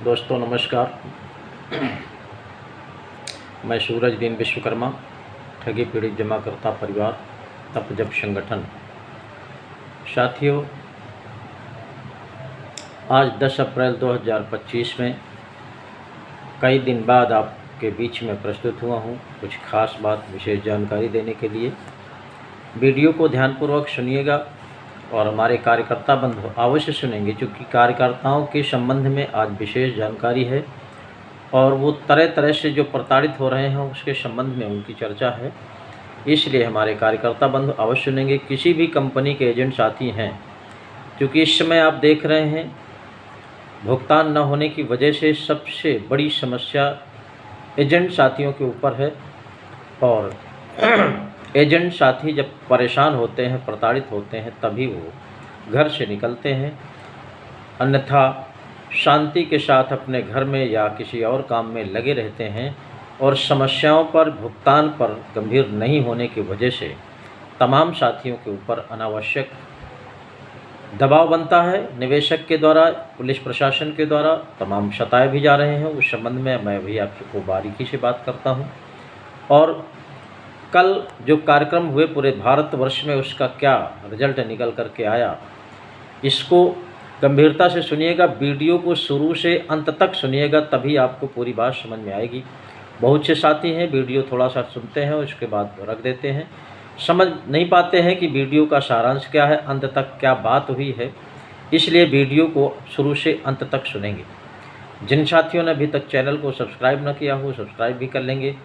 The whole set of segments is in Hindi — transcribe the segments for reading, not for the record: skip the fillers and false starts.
दोस्तों नमस्कार। मैं सूरज दीन विश्वकर्मा, ठगी पीड़ित जमाकर्ता परिवार तपजप संगठन। साथियों, आज 10 अप्रैल 2025 में कई दिन बाद आपके बीच में प्रस्तुत हुआ हूँ कुछ खास बात, विशेष जानकारी देने के लिए। वीडियो को ध्यानपूर्वक सुनिएगा और हमारे कार्यकर्ता बंधु अवश्य सुनेंगे, क्योंकि कार्यकर्ताओं के संबंध में आज विशेष जानकारी है और वो तरह तरह से जो प्रताड़ित हो रहे हैं उसके संबंध में उनकी चर्चा है। इसलिए हमारे कार्यकर्ता बंधु अवश्य सुनेंगे। किसी भी कंपनी के एजेंट साथी हैं, क्योंकि इस समय आप देख रहे हैं भुगतान न होने की वजह से सबसे बड़ी समस्या एजेंट साथियों के ऊपर है। और एजेंट साथी जब परेशान होते हैं, प्रताड़ित होते हैं, तभी वो घर से निकलते हैं, अन्यथा शांति के साथ अपने घर में या किसी और काम में लगे रहते हैं। और समस्याओं पर, भुगतान पर गंभीर नहीं होने की वजह से तमाम साथियों के ऊपर अनावश्यक दबाव बनता है। निवेशक के द्वारा, पुलिस प्रशासन के द्वारा तमाम सताए भी जा रहे हैं। उस संबंध में मैं भी आपको बारीकी से बात करता हूं। और कल जो कार्यक्रम हुए पूरे भारतवर्ष में, उसका क्या रिजल्ट निकल कर के आया, इसको गंभीरता से सुनिएगा। वीडियो को शुरू से अंत तक सुनिएगा, तभी आपको पूरी बात समझ में आएगी। बहुत से साथी हैं वीडियो थोड़ा सा सुनते हैं, उसके बाद रख देते हैं, समझ नहीं पाते हैं कि वीडियो का सारांश क्या है, अंत तक क्या बात हुई है। इसलिए वीडियो को शुरू से अंत तक सुनेंगे। जिन साथियों ने अभी तक चैनल को सब्सक्राइब न किया हो, सब्सक्राइब भी कर लेंगे।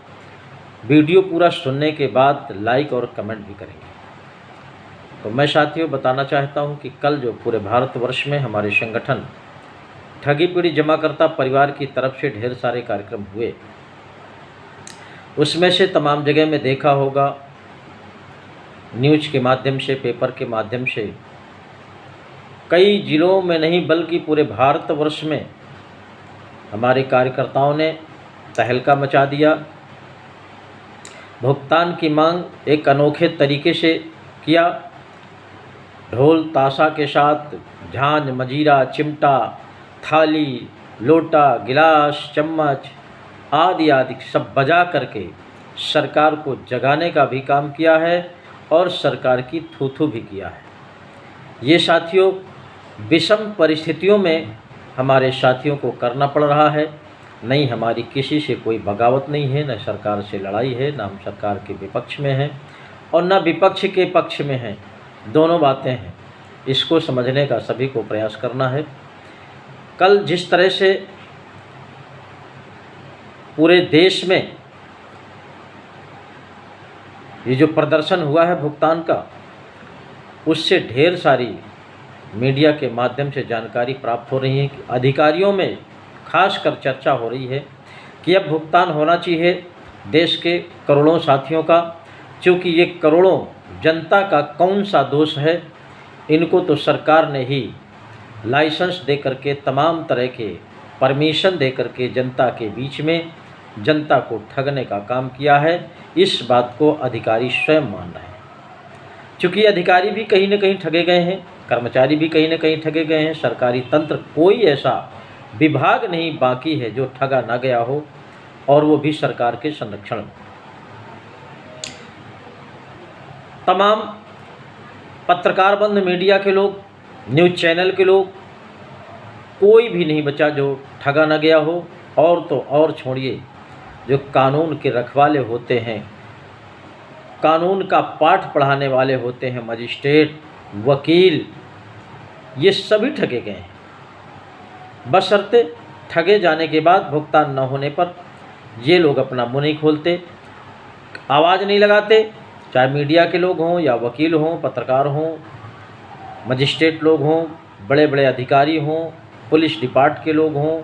वीडियो पूरा सुनने के बाद लाइक और कमेंट भी करेंगे। तो मैं साथियों बताना चाहता हूं कि कल जो पूरे भारतवर्ष में हमारे संगठन ठगी पीड़ित जमाकर्ता परिवार की तरफ से ढेर सारे कार्यक्रम हुए, उसमें से तमाम जगह में देखा होगा, न्यूज़ के माध्यम से, पेपर के माध्यम से, कई जिलों में नहीं बल्कि पूरे भारतवर्ष में हमारे कार्यकर्ताओं ने तहलका मचा दिया। भुगतान की मांग एक अनोखे तरीके से किया। ढोल ताशा के साथ झांझ, मजीरा, चिमटा, थाली, लोटा, गिलास, चम्मच आदि आदि सब बजा करके सरकार को जगाने का भी काम किया है और सरकार की थू-थू भी किया है। ये साथियों विषम परिस्थितियों में हमारे साथियों को करना पड़ रहा है। नहीं, हमारी किसी से कोई बगावत नहीं है, न सरकार से लड़ाई है, न हम सरकार के विपक्ष में हैं और न विपक्ष के पक्ष में हैं। दोनों बातें हैं। इसको समझने का सभी को प्रयास करना है। कल जिस तरह से पूरे देश में ये जो प्रदर्शन हुआ है भुगतान का, उससे ढेर सारी मीडिया के माध्यम से जानकारी प्राप्त हो रही है कि अधिकारियों में खासकर चर्चा हो रही है कि अब भुगतान होना चाहिए देश के करोड़ों साथियों का, क्योंकि ये करोड़ों जनता का कौन सा दोष है। इनको तो सरकार ने ही लाइसेंस दे करके, तमाम तरह के परमिशन दे करके जनता के बीच में जनता को ठगने का काम किया है। इस बात को अधिकारी स्वयं मान रहे हैं, क्योंकि अधिकारी भी कहीं न कहीं ठगे गए हैं, कर्मचारी भी कहीं न कहीं ठगे गए हैं। सरकारी तंत्र, कोई ऐसा विभाग नहीं बाकी है जो ठगा ना गया हो, और वो भी सरकार के संरक्षण में। तमाम पत्रकार बंद, मीडिया के लोग, न्यूज़ चैनल के लोग, कोई भी नहीं बचा जो ठगा ना गया हो। और तो और छोड़िए, जो कानून के रखवाले होते हैं, कानून का पाठ पढ़ाने वाले होते हैं, मजिस्ट्रेट, वकील, ये सभी ठगे गए हैं। बशर्ते ठगे जाने के बाद भुगतान न होने पर ये लोग अपना मुंह नहीं खोलते, आवाज़ नहीं लगाते। चाहे मीडिया के लोग हों या वकील हों, पत्रकार हों, मजिस्ट्रेट लोग हों, बड़े बड़े अधिकारी हों, पुलिस डिपार्ट के लोग हों,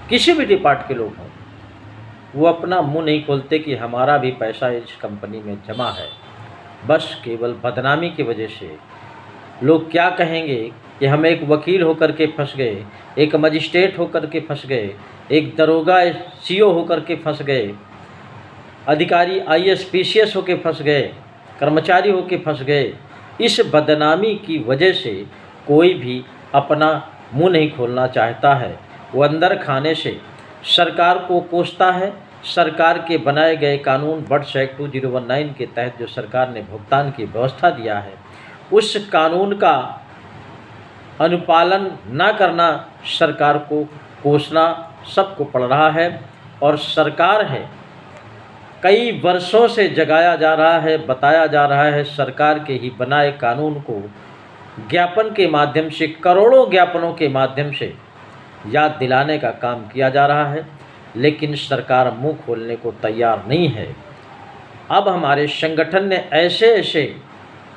किसी भी डिपार्ट के लोग हों, वो अपना मुंह नहीं खोलते कि हमारा भी पैसा इस कंपनी में जमा है। बस केवल बदनामी की वजह से लोग क्या कहेंगे कि हम एक वकील होकर के फंस गए, एक मजिस्ट्रेट होकर के फंस गए, एक दरोगा सीओ होकर के फंस गए, अधिकारी आईएएस पीसीएस होकर फंस गए, कर्मचारी होकर फंस गए। इस बदनामी की वजह से कोई भी अपना मुंह नहीं खोलना चाहता है। वो अंदर खाने से सरकार को कोसता है। सरकार के बनाए गए कानून बर्ड्स एक्ट 2019 के तहत जो सरकार ने भुगतान की व्यवस्था दिया है, उस कानून का अनुपालन न करना सरकार को कोसना सबको पड़ रहा है। और सरकार है, कई वर्षों से जगाया जा रहा है, बताया जा रहा है, सरकार के ही बनाए कानून को ज्ञापन के माध्यम से, करोड़ों ज्ञापनों के माध्यम से याद दिलाने का काम किया जा रहा है, लेकिन सरकार मुंह खोलने को तैयार नहीं है। अब हमारे संगठन ने ऐसे ऐसे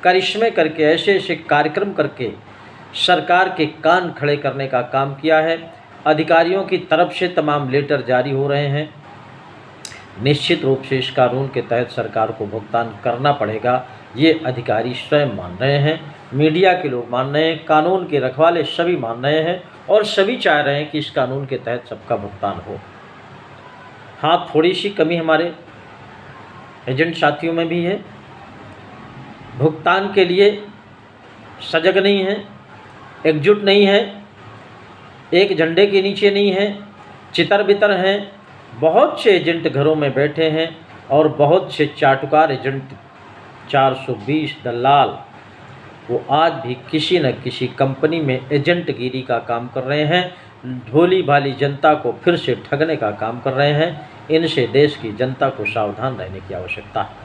करिश्मे करके, ऐसे ऐसे कार्यक्रम करके सरकार के कान खड़े करने का काम किया है। अधिकारियों की तरफ से तमाम लेटर जारी हो रहे हैं। निश्चित रूप से इस कानून के तहत सरकार को भुगतान करना पड़ेगा, ये अधिकारी स्वयं मान रहे हैं, मीडिया के लोग मान रहे हैं, कानून के रखवाले सभी मान रहे हैं और सभी चाह रहे हैं कि इस कानून के तहत सबका भुगतान हो। हाँ, थोड़ी सी कमी हमारे एजेंट साथियों में भी है, भुगतान के लिए सजग नहीं है, एकजुट नहीं है, एक झंडे के नीचे नहीं है, चितर बितर हैं। बहुत से एजेंट घरों में बैठे हैं और बहुत से चाटुकार एजेंट, 420 दलाल, वो आज भी किसी न किसी कंपनी में एजेंटगिरी का काम कर रहे हैं, भोली भाली जनता को फिर से ठगने का काम कर रहे हैं। इनसे देश की जनता को सावधान रहने की आवश्यकता है।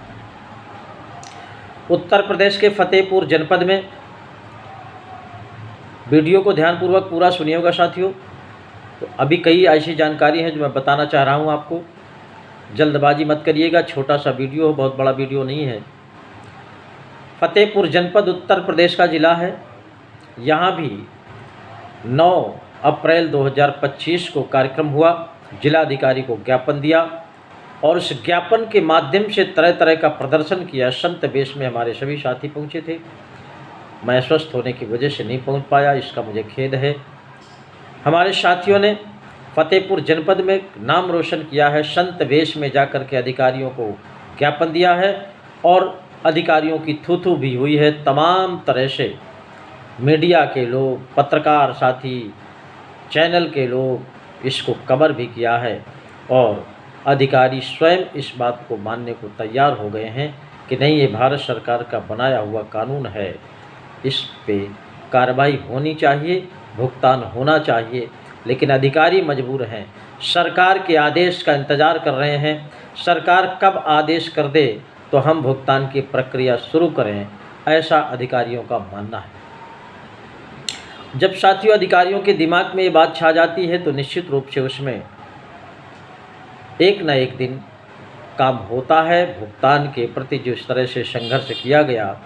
उत्तर प्रदेश के फतेहपुर जनपद में, वीडियो को ध्यानपूर्वक पूरा सुनिएगा साथियों, तो अभी कई ऐसी जानकारी है जो मैं बताना चाह रहा हूँ आपको, जल्दबाजी मत करिएगा। छोटा सा वीडियो हो, बहुत बड़ा वीडियो नहीं है। फतेहपुर जनपद उत्तर प्रदेश का ज़िला है। यहाँ भी 9 अप्रैल 2025 को कार्यक्रम हुआ, जिलाधिकारी को ज्ञापन दिया और उस ज्ञापन के माध्यम से तरह तरह का प्रदर्शन किया। संत वेश में हमारे सभी साथी पहुँचे थे। मैं अस्वस्थ होने की वजह से नहीं पहुँच पाया, इसका मुझे खेद है। हमारे साथियों ने फतेहपुर जनपद में नाम रोशन किया है, संत वेश में जाकर के अधिकारियों को ज्ञापन दिया है और अधिकारियों की थू-थू भी हुई है। तमाम तरह से मीडिया के लोग, पत्रकार साथी, चैनल के लोग इसको कवर भी किया है और अधिकारी स्वयं इस बात को मानने को तैयार हो गए हैं कि नहीं, ये भारत सरकार का बनाया हुआ कानून है, इस पे कार्रवाई होनी चाहिए, भुगतान होना चाहिए। लेकिन अधिकारी मजबूर हैं, सरकार के आदेश का इंतज़ार कर रहे हैं। सरकार कब आदेश कर दे तो हम भुगतान की प्रक्रिया शुरू करें, ऐसा अधिकारियों का मानना है। जब साथियों अधिकारियों के दिमाग में ये बात छा जाती है तो निश्चित रूप से उसमें एक न एक दिन काम होता है। भुगतान के प्रति जिस तरह से संघर्ष किया गया,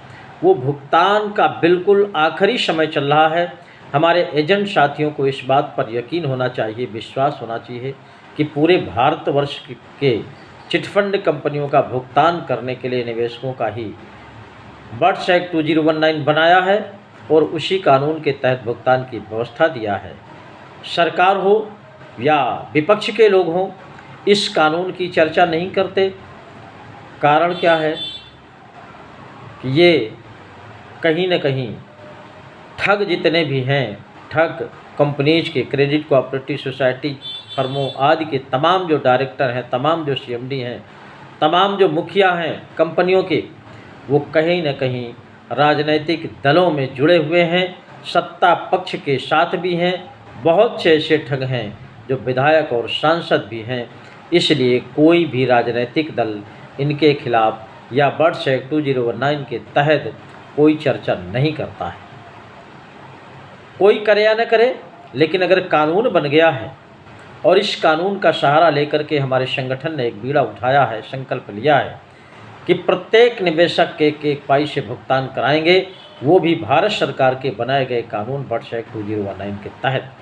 वो भुगतान का बिल्कुल आखिरी समय चल रहा है। हमारे एजेंट साथियों को इस बात पर यकीन होना चाहिए, विश्वास होना चाहिए कि पूरे भारतवर्ष के चिटफंड कंपनियों का भुगतान करने के लिए निवेशकों का ही बर्ड्स एक्ट 2019 बनाया है और उसी कानून के तहत भुगतान की व्यवस्था दिया है। सरकार हो या विपक्ष के लोग हों, इस कानून की चर्चा नहीं करते। कारण क्या है कि ये कहीं न कहीं ठग जितने भी हैं, ठग कंपनीज के, क्रेडिट कोऑपरेटिव सोसाइटी फर्मों आदि के तमाम जो डायरेक्टर हैं, तमाम जो सीएमडी हैं, तमाम जो मुखिया हैं कंपनियों के, वो कहीं न कहीं राजनीतिक दलों में जुड़े हुए हैं, सत्ता पक्ष के साथ भी हैं। बहुत से ऐसे ठग हैं जो विधायक और सांसद भी हैं। इसलिए कोई भी राजनीतिक दल इनके खिलाफ या बर्ड्स एक्ट 2019 के तहत कोई चर्चा नहीं करता है। कोई करे या न करे, लेकिन अगर कानून बन गया है और इस कानून का सहारा लेकर के हमारे संगठन ने एक बीड़ा उठाया है, संकल्प लिया है कि प्रत्येक निवेशक के एक पाई से भुगतान कराएंगे, वो भी भारत सरकार के बनाए गए कानून बर्ड्स एक्ट 2019 के तहत।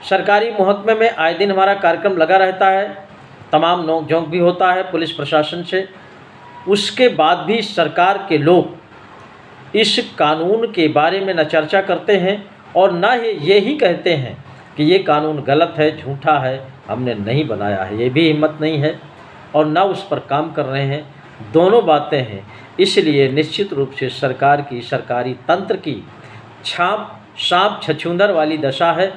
सरकारी महकमे में आए दिन हमारा कार्यक्रम लगा रहता है, तमाम नोक झोंक भी होता है पुलिस प्रशासन से। उसके बाद भी सरकार के लोग इस कानून के बारे में न चर्चा करते हैं और न यही कहते हैं कि ये कानून गलत है, झूठा है, हमने नहीं बनाया है। ये भी हिम्मत नहीं है और न उस पर काम कर रहे हैं। दोनों बातें हैं। इसलिए निश्चित रूप से सरकार की, सरकारी तंत्र की सांप छछूंदर वाली दशा है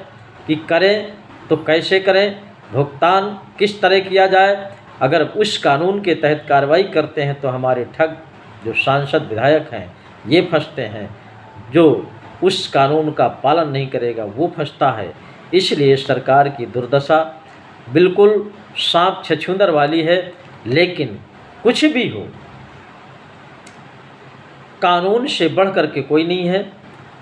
कि करें तो कैसे करें, भुगतान किस तरह किया जाए। अगर उस कानून के तहत कार्रवाई करते हैं तो हमारे ठग जो सांसद विधायक हैं ये फंसते हैं, जो उस कानून का पालन नहीं करेगा वो फंसता है। इसलिए सरकार की दुर्दशा बिल्कुल सांप छछूंदर वाली है। लेकिन कुछ भी हो, कानून से बढ़ कर के कोई नहीं है।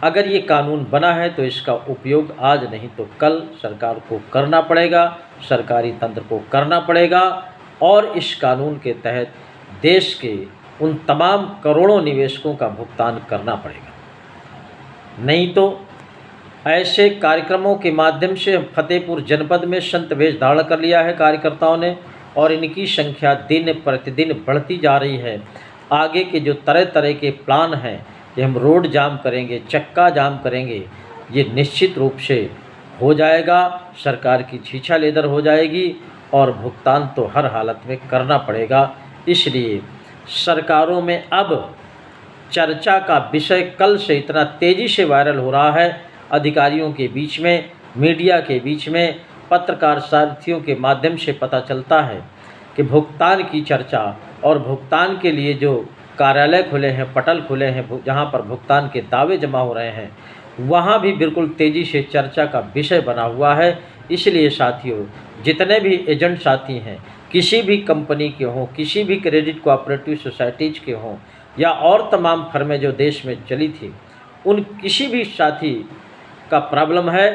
अगर ये कानून बना है तो इसका उपयोग आज नहीं तो कल सरकार को करना पड़ेगा, सरकारी तंत्र को करना पड़ेगा और इस कानून के तहत देश के उन तमाम करोड़ों निवेशकों का भुगतान करना पड़ेगा। नहीं तो ऐसे कार्यक्रमों के माध्यम से फतेहपुर जनपद में संत वेश धारण कर लिया है कार्यकर्ताओं ने और इनकी संख्या दिन प्रतिदिन बढ़ती जा रही है। आगे के जो तरह तरह के प्लान हैं कि हम रोड जाम करेंगे, चक्का जाम करेंगे, ये निश्चित रूप से हो जाएगा। सरकार की छीछा लेदर हो जाएगी और भुगतान तो हर हालत में करना पड़ेगा। इसलिए सरकारों में अब चर्चा का विषय कल से इतना तेज़ी से वायरल हो रहा है, अधिकारियों के बीच में, मीडिया के बीच में, पत्रकार साथियों के माध्यम से पता चलता है कि भुगतान की चर्चा और भुगतान के लिए जो कार्यालय खुले हैं, पटल खुले हैं, जहां पर भुगतान के दावे जमा हो रहे हैं, वहां भी बिल्कुल तेज़ी से चर्चा का विषय बना हुआ है। इसलिए साथियों, जितने भी एजेंट साथी हैं, किसी भी कंपनी के हों, किसी भी क्रेडिट कोऑपरेटिव सोसाइटीज़ के हों या और तमाम फर्में जो देश में चली थी, उन किसी भी साथी का प्रॉब्लम है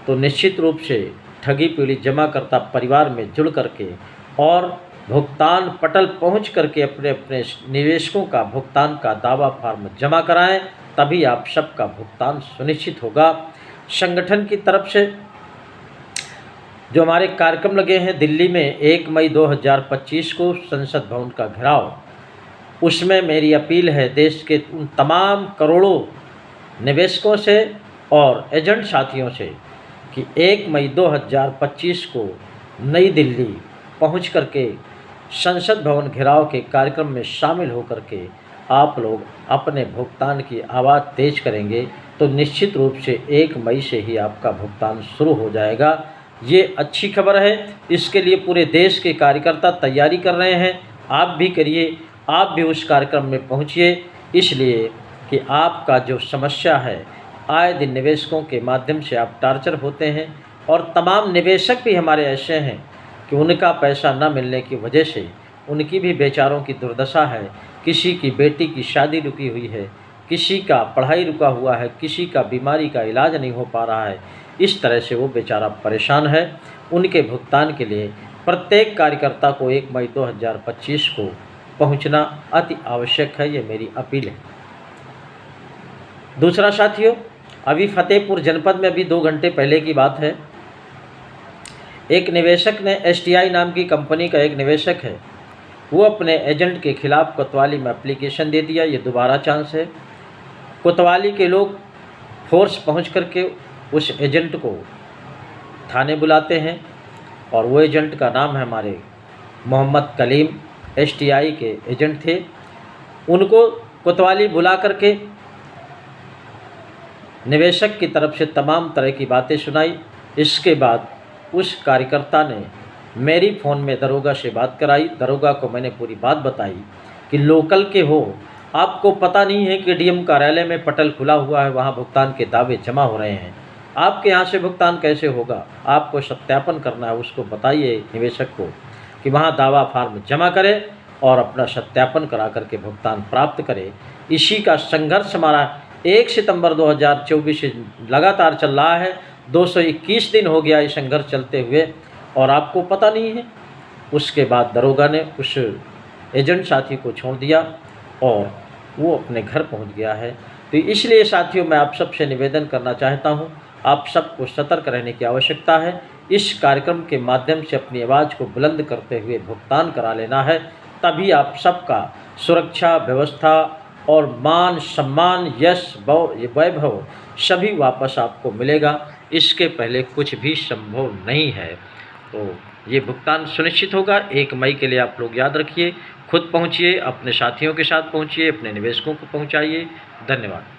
तो निश्चित रूप से ठगी पीड़ित जमाकर्ता परिवार में जुड़ करके और भुगतान पटल पहुंच करके अपने अपने निवेशकों का भुगतान का दावा फार्म जमा कराएं, तभी आप सबका भुगतान सुनिश्चित होगा। संगठन की तरफ से जो हमारे कार्यक्रम लगे हैं दिल्ली में 1 मई 2025 को संसद भवन का घेराव, उसमें मेरी अपील है देश के उन तमाम करोड़ों निवेशकों से और एजेंट साथियों से कि 1 मई 2025 को नई दिल्ली पहुंच करके संसद भवन घेराव के कार्यक्रम में शामिल होकर के आप लोग अपने भुगतान की आवाज़ तेज करेंगे तो निश्चित रूप से 1 मई से ही आपका भुगतान शुरू हो जाएगा। ये अच्छी खबर है। इसके लिए पूरे देश के कार्यकर्ता तैयारी कर रहे हैं। आप भी करिए, आप भी उस कार्यक्रम में पहुंचिए, इसलिए कि आपका जो समस्या है, आए दिन निवेशकों के माध्यम से आप टार्चर होते हैं और तमाम निवेशक भी हमारे ऐसे हैं कि उनका पैसा न मिलने की वजह से उनकी भी बेचारों की दुर्दशा है। किसी की बेटी की शादी रुकी हुई है, किसी का पढ़ाई रुका हुआ है, किसी का बीमारी का इलाज नहीं हो पा रहा है। इस तरह से वो बेचारा परेशान है। उनके भुगतान के लिए प्रत्येक कार्यकर्ता को 1 मई 2025 को पहुंचना अति आवश्यक है, ये मेरी अपील है। दूसरा साथियों, अभी फतेहपुर जनपद में अभी 2 घंटे पहले की बात है, एक निवेशक ने STI नाम की कंपनी का एक निवेशक है, वो अपने एजेंट के खिलाफ कोतवाली में एप्लीकेशन दे दिया। ये दोबारा चांस है। कोतवाली के लोग फोर्स पहुंच करके उस एजेंट को थाने बुलाते हैं और वो एजेंट का नाम है हमारे मोहम्मद कलीम, STI के एजेंट थे। उनको कोतवाली बुला करके निवेशक की तरफ से तमाम तरह की बातें सुनाई। इसके बाद उस कार्यकर्ता ने मेरी फ़ोन में दरोगा से बात कराई। दरोगा को मैंने पूरी बात बताई कि लोकल के हो, आपको पता नहीं है कि DM कार्यालय में पटल खुला हुआ है, वहाँ भुगतान के दावे जमा हो रहे हैं, आपके यहाँ से भुगतान कैसे होगा? आपको सत्यापन करना है। उसको बताइए निवेशक को कि वहाँ दावा फार्म जमा करे और अपना सत्यापन करा करके भुगतान प्राप्त करे। इसी का संघर्ष हमारा 1 सितंबर 2024 से लगातार चल रहा है। 221 दिन हो गया ये संघर्ष चलते हुए और आपको पता नहीं है। उसके बाद दरोगा ने उस एजेंट साथी को छोड़ दिया और वो अपने घर पहुंच गया है। तो इसलिए साथियों, मैं आप सबसे निवेदन करना चाहता हूं, आप सबको सतर्क रहने की आवश्यकता है। इस कार्यक्रम के माध्यम से अपनी आवाज़ को बुलंद करते हुए भुगतान करा लेना है, तभी आप सबका सुरक्षा, व्यवस्था और मान सम्मान, यश, वैभव सभी वापस आपको मिलेगा। इसके पहले कुछ भी संभव नहीं है। तो ये भुगतान सुनिश्चित होगा। 1 मई के लिए आप लोग याद रखिए, खुद पहुंचिए, अपने साथियों के साथ पहुंचिए, अपने निवेशकों को पहुंचाइए। धन्यवाद।